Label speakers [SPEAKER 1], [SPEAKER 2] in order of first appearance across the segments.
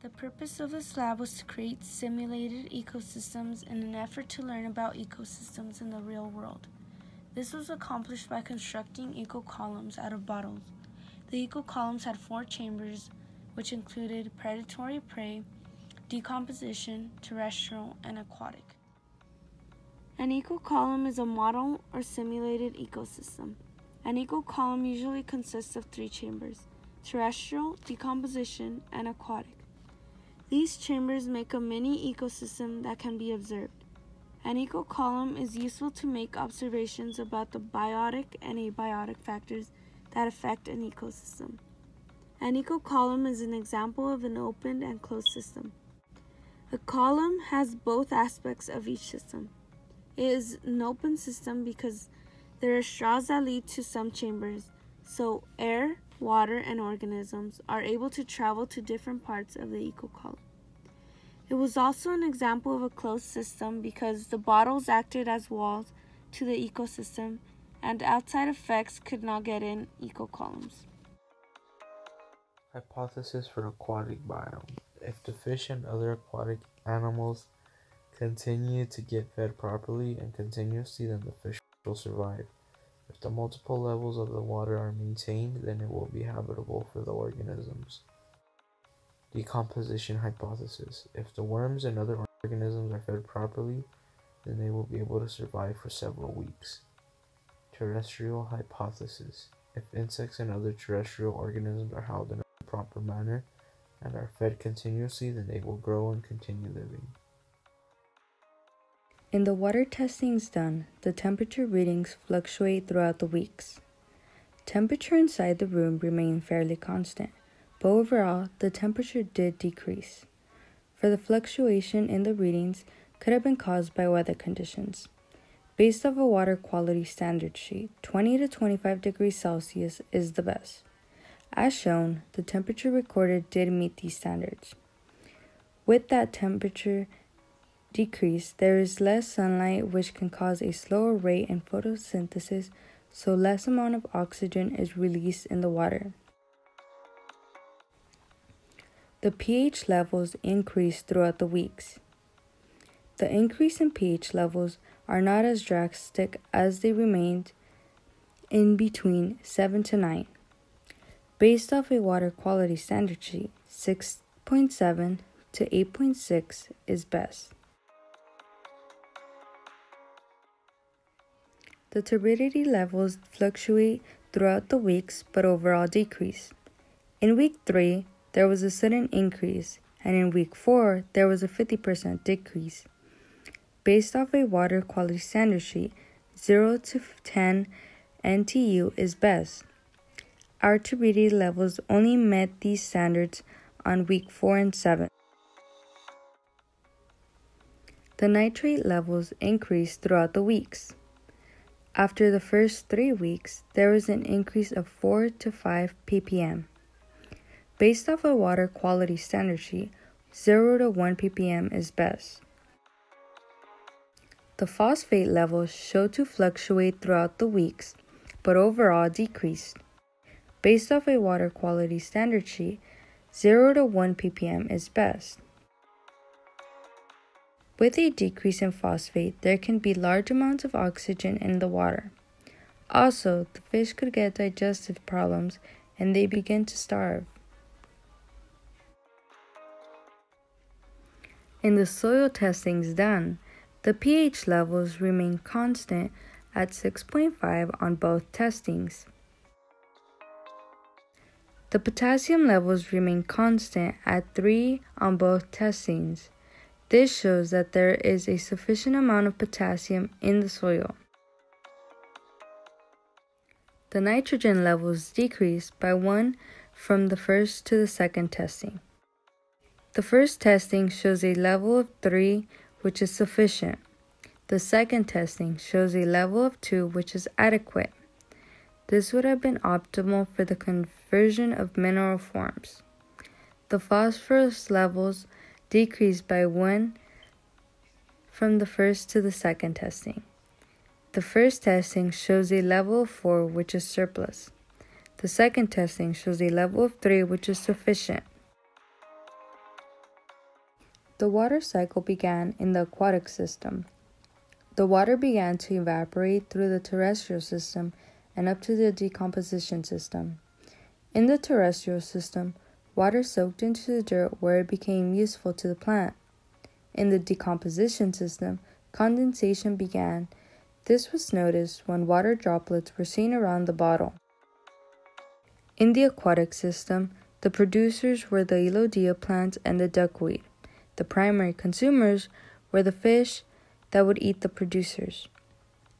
[SPEAKER 1] The purpose of this lab was to create simulated ecosystems in an effort to learn about ecosystems in the real world. This was accomplished by constructing eco-columns out of bottles. The eco-columns had 4 chambers, which included predatory prey, decomposition, terrestrial, and aquatic. An eco-column is a model or simulated ecosystem. An eco-column usually consists of 3 chambers: terrestrial, decomposition, and aquatic. These chambers make a mini ecosystem that can be observed. An eco-column is useful to make observations about the biotic and abiotic factors that affect an ecosystem. An eco-column is an example of an open and closed system. A column has both aspects of each system. It is an open system because there are straws that lead to some chambers, so air, water, and organisms are able to travel to different parts of the eco-column. It was also an example of a closed system because the bottles acted as walls to the ecosystem and outside effects could not get in eco-columns.
[SPEAKER 2] Hypothesis for aquatic biome. If the fish and other aquatic animals continue to get fed properly and continuously, then the fish will survive. If the multiple levels of the water are maintained, then it will be habitable for the organisms. Decomposition hypothesis. If the worms and other organisms are fed properly, then they will be able to survive for several weeks. Terrestrial hypothesis. If insects and other terrestrial organisms are housed in a proper manner and are fed continuously, then they will grow and continue living.
[SPEAKER 3] In the water testings done, the temperature readings fluctuate throughout the weeks. Temperature inside the room remained fairly constant, but overall, the temperature did decrease. For the fluctuation in the readings could have been caused by weather conditions. Based off a water quality standard sheet, 20 to 25 degrees Celsius is the best. As shown, the temperature recorded did meet these standards. With that temperature decrease, there is less sunlight, which can cause a slower rate in photosynthesis, so less amount of oxygen is released in the water. The pH levels increase throughout the weeks. The increase in pH levels are not as drastic as they remained in between 7 to 9. Based off a water quality standard sheet, 6.7 to 8.6 is best. The turbidity levels fluctuate throughout the weeks but overall decrease. In week 3, there was a sudden increase, and in week 4, there was a 50% decrease. Based off a water quality standard sheet, 0 to 10 NTU is best. Our turbidity levels only met these standards on week 4 and 7. The nitrate levels increased throughout the weeks. After the first 3 weeks, there was an increase of 4 to 5 ppm. Based off a water quality standard sheet, 0 to 1 ppm is best. The phosphate levels show to fluctuate throughout the weeks, but overall decreased. Based off a water quality standard sheet, 0 to 1 ppm is best. With a decrease in phosphate, there can be large amounts of oxygen in the water. Also, the fish could get digestive problems and they begin to starve. In the soil testings done, the pH levels remain constant at 6.5 on both testings. The potassium levels remain constant at 3 on both testings. This shows that there is a sufficient amount of potassium in the soil. The nitrogen levels decreased by 1 from the first to the second testing. The first testing shows a level of 3, which is sufficient. The second testing shows a level of 2, which is adequate. This would have been optimal for the conversion of mineral forms. The phosphorus levels decreased by 1 from the first to the second testing. The first testing shows a level of 4, which is surplus. The second testing shows a level of 3, which is sufficient. The water cycle began in the aquatic system. The water began to evaporate through the terrestrial system and up to the decomposition system. In the terrestrial system, water soaked into the dirt where it became useful to the plant. In the decomposition system, condensation began. This was noticed when water droplets were seen around the bottle. In the aquatic system, the producers were the Elodea plant and the duckweed. The primary consumers were the fish that would eat the producers.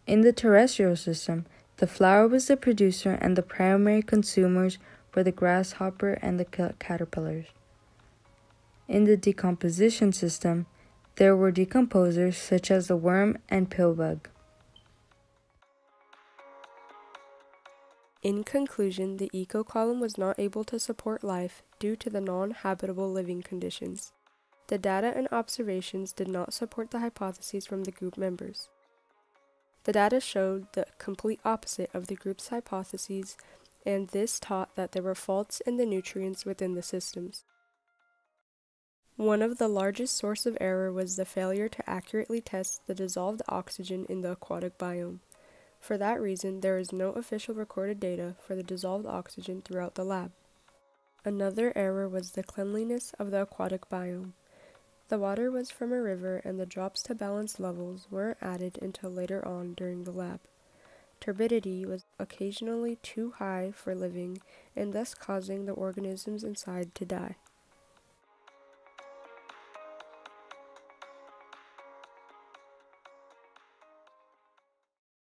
[SPEAKER 3] In the terrestrial system, the flower was the producer and the primary consumers were the grasshopper and the caterpillars. In the decomposition system, there were decomposers such as the worm and pillbug.
[SPEAKER 4] In conclusion, the eco-column was not able to support life due to the non-habitable living conditions. The data and observations did not support the hypotheses from the group members. The data showed the complete opposite of the group's hypotheses, and this taught that there were faults in the nutrients within the systems. One of the largest sources of error was the failure to accurately test the dissolved oxygen in the aquatic biome. For that reason, there is no official recorded data for the dissolved oxygen throughout the lab. Another error was the cleanliness of the aquatic biome. The water was from a river and the drops to balance levels weren't added until later on during the lab. Turbidity was occasionally too high for living and thus causing the organisms inside to die.